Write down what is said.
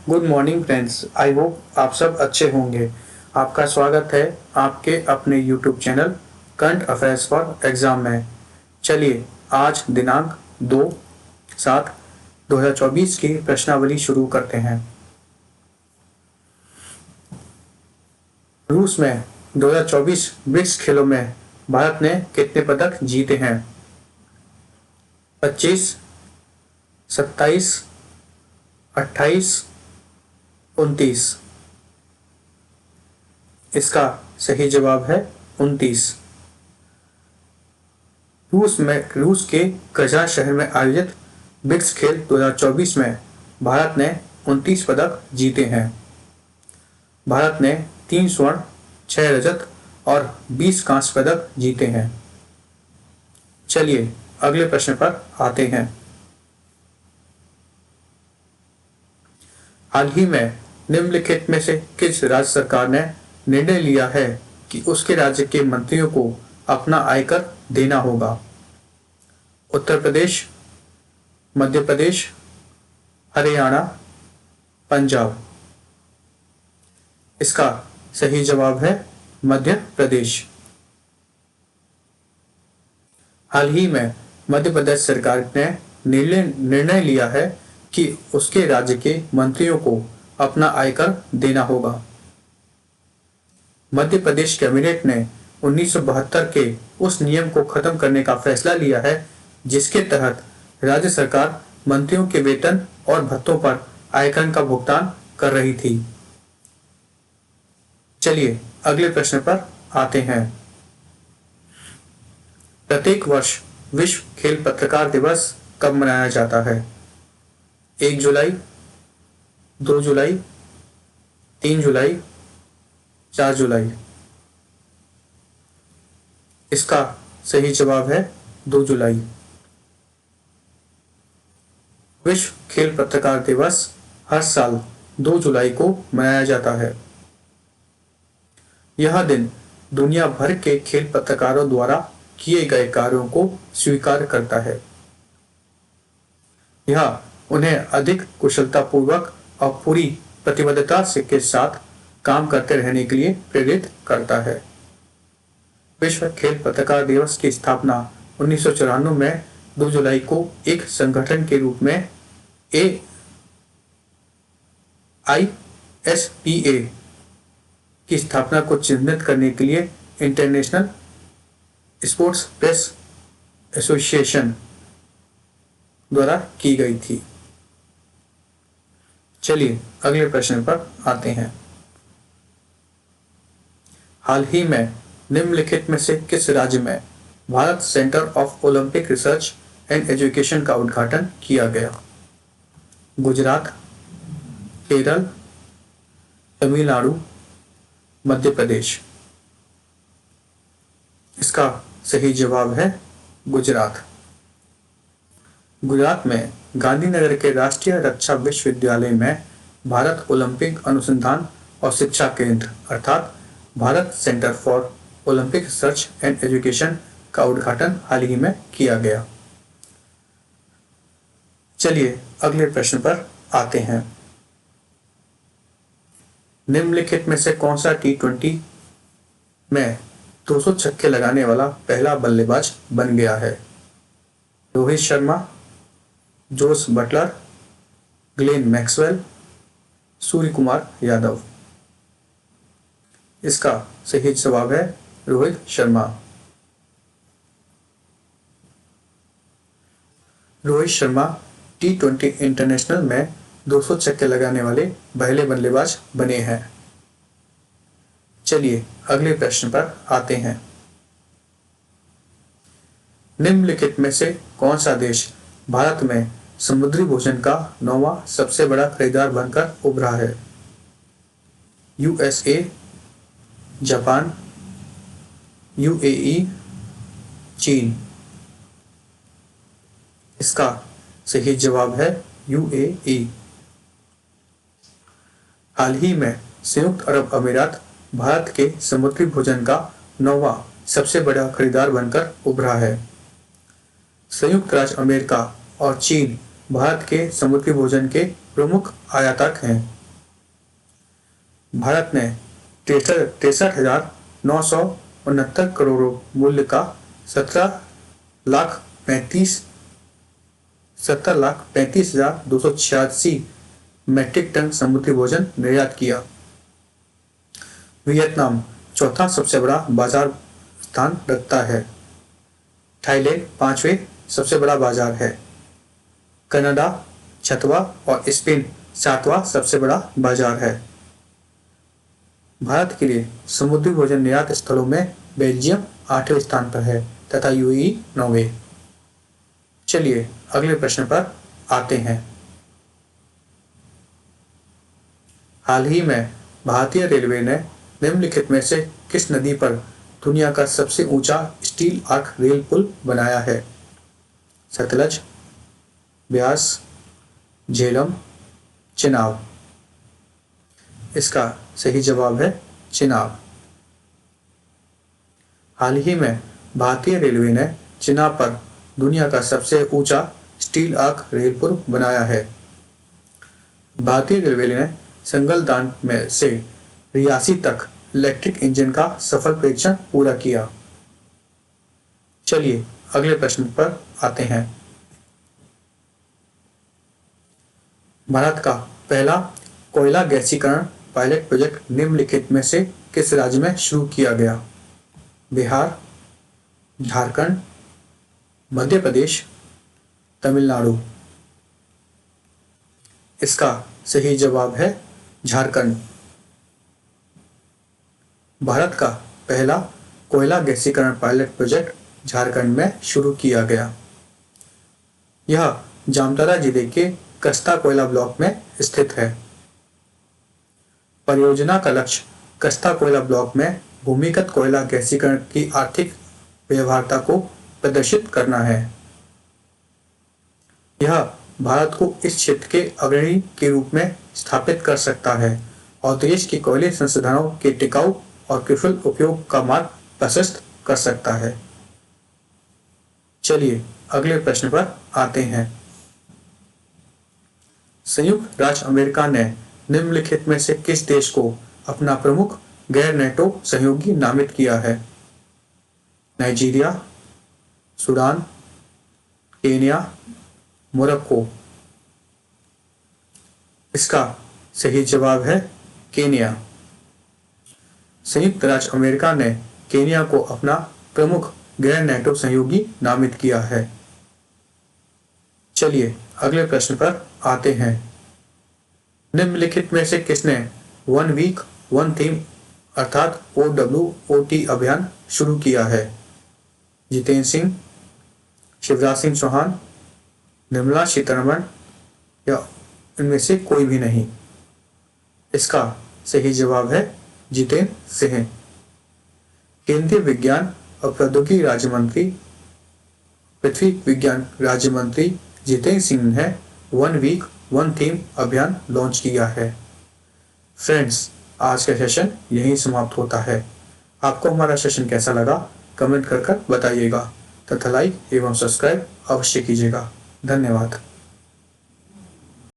Good morning friends. I hope आप सब अच्छे होंगे। आपका स्वागत है आपके अपने YouTube channel current affairs for exam में। चलिए आज दिनांक 2/7/2024 की प्रश्नावली शुरू करते हैं। रूस में 2024 ब्रिक्स खेलों में भारत ने कितने पदक जीते हैं? 25, 27, 28, 29। इसका सही जवाब है 29। रूस के कजान शहर में आयोजित ब्रिक्स खेल 2024 में भारत ने 29 पदक जीते हैं। भारत ने 3 स्वर्ण, 6 रजत और 20 कांस्य पदक जीते हैं। चलिए अगले प्रश्न पर आते हैं। हाल ही में निम्नलिखित में से किस राज्य सरकार ने निर्णय लिया है कि उसके राज्य के मंत्रियों को अपना आयकर देना होगा? उत्तर प्रदेश, मध्य प्रदेश, हरियाणा, पंजाब। इसका सही जवाब है मध्य प्रदेश। हाल ही में मध्य प्रदेश सरकार ने निर्णय लिया है कि उसके राज्य के मंत्रियों को अपना आयकर देना होगा। मध्य प्रदेश कैबिनेट ने 1972 के उस नियम को खत्म करने का फैसला लिया है जिसके तहत राज्य सरकार मंत्रियों के वेतन और भत्तों पर आयकर का भुगतान कर रही थी। चलिए अगले प्रश्न पर आते हैं। प्रत्येक वर्ष विश्व खेल पत्रकार दिवस कब मनाया जाता है? 1 जुलाई, 2 जुलाई, 3 जुलाई, 4 जुलाई। इसका सही जवाब है 2 जुलाई। विश्व खेल पत्रकार दिवस हर साल 2 जुलाई को मनाया जाता है। यह दिन दुनिया भर के खेल पत्रकारों द्वारा किए गए कार्यों को स्वीकार करता है। यह उन्हें अधिक कुशलतापूर्वक और पूरी प्रतिबद्धता के साथ काम करते रहने के लिए प्रेरित करता है। विश्व खेल पत्रकार दिवस की स्थापना 1994 में 2 जुलाई को एक संगठन के रूप में ISPA की स्थापना को चिन्हित करने के लिए इंटरनेशनल स्पोर्ट्स प्रेस एसोसिएशन द्वारा की गई थी। चलिए अगले प्रश्न पर आते हैं। हाल ही में निम्नलिखित में से किस राज्य में Bharat centre of Olympic research and education का उद्घाटन किया गया? गुजरात, केरल, तमिलनाडु, मध्य प्रदेश। इसका सही जवाब है गुजरात। गुजरात में गांधीनगर के राष्ट्रीय रक्षा विश्वविद्यालय में भारत ओलंपिक अनुसंधान और शिक्षा केंद्र अर्थात Bharat centre for Olympic research and education का उद्घाटन हाल ही में किया गया। चलिए अगले प्रश्न पर आते हैं। निम्नलिखित में से कौन सा T20 में 200 छक्के लगाने वाला पहला बल्लेबाज बन गया है? Rohit Sharma, Jos Buttler, Glenn Maxwell, Suryakumar Yadav. इसका सही जवाब है रोहित शर्मा। रोहित शर्मा T20 इंटरनेशनल में 200 छक्के लगाने वाले पहले बल्लेबाज बने हैं। चलिए अगले प्रश्न पर आते हैं। निम्नलिखित में से कौन सा देश भारत में समुद्री भोजन का 9वां सबसे बड़ा खरीदार बनकर उभरा है? USA, जापान, UAE, चीन। इसका सही जवाब है UAE। हाल ही में संयुक्त अरब अमीरात भारत के समुद्री भोजन का 9वां सबसे बड़ा खरीदार बनकर उभरा है। संयुक्त राज्य अमेरिका और चीन भारत के समुद्री भोजन के प्रमुख आयातक हैं। भारत ने 63,969 करोड़ मूल्य का 17,35,286 मैट्रिक टन समुद्री भोजन निर्यात किया। वियतनाम चौथा सबसे बड़ा बाजार स्थान रखता है। थाईलैंड पांचवें सबसे बड़ा बाजार है। कनाडा छठवां और स्पेन सातवां सबसे बड़ा बाजार है। भारत के लिए समुद्री भोजन निर्यात स्थलों में बेल्जियम 8वें स्थान पर है तथा यूएई 9वें। चलिए अगले प्रश्न पर आते हैं। हाल ही में भारतीय रेलवे ने निम्नलिखित में से किस नदी पर दुनिया का सबसे ऊंचा स्टील आर्क रेल पुल बनाया है? सतलज, ब्यास, झेलम, चिनाब। इसका सही जवाब है चिनाब। हाल ही में भारतीय रेलवे ने चिनाब पर दुनिया का सबसे ऊंचा स्टील आर्क रेल पुल बनाया है। भारतीय रेलवे ने संगलदान में से रियासी तक इलेक्ट्रिक इंजन का सफल परीक्षण पूरा किया। चलिए अगले प्रश्न पर आते हैं। भारत का पहला कोयला गैसीकरण पायलट प्रोजेक्ट निम्नलिखित में से किस राज्य में शुरू किया गया? बिहार, झारखंड, मध्य प्रदेश, तमिलनाडु। इसका सही जवाब है झारखंड। भारत का पहला कोयला गैसीकरण पायलट प्रोजेक्ट झारखंड में शुरू किया गया। यह जामताड़ा जिले के कस्ता कोयला ब्लॉक में स्थित है। परियोजना का लक्ष्य कस्ता कोयला ब्लॉक में भूमिगत कोयला गैसीकरण की आर्थिक व्यवहार्यता को प्रदर्शित करना है। यह भारत को इस क्षेत्र के अग्रणी के रूप में स्थापित कर सकता है और देश के कोयले संसाधनों के टिकाऊ और कुशल उपयोग का मार्ग प्रशस्त कर सकता है। चलिए अगले प्रश्न पर आते हैं। संयुक्त राज्य अमेरिका ने निम्नलिखित में से किस देश को अपना प्रमुख गैर नेटो सहयोगी नामित किया है? Nigeria, Sudan, Kenya, Morocco. इसका सही जवाब है केन्या। संयुक्त राज्य अमेरिका ने केन्या को अपना प्रमुख गैर नेटो सहयोगी नामित किया है। चलिए अगले प्रश्न पर आते हैं। निम्नलिखित में से किसने वन वीक वन थीम अर्थात OWOT अभियान शुरू किया है? जितेंद्र सिंह, शिवराज सिंह चौहान, निर्मला सीतारमण या इनमें से कोई भी नहीं। इसका सही जवाब है जितेंद्र सिंह। केंद्रीय विज्ञान और प्रौद्योगिकी राज्य मंत्री पृथ्वी विज्ञान राज्य मंत्री जितेंद्र सिंह ने वन वीक वन थीम अभियान लॉन्च किया है। फ्रेंड्स, आज का सेशन यहीं समाप्त होता है। आपको हमारा सेशन कैसा लगा कमेंट कर बताइएगा तथा लाइक एवं सब्सक्राइब अवश्य कीजिएगा। धन्यवाद।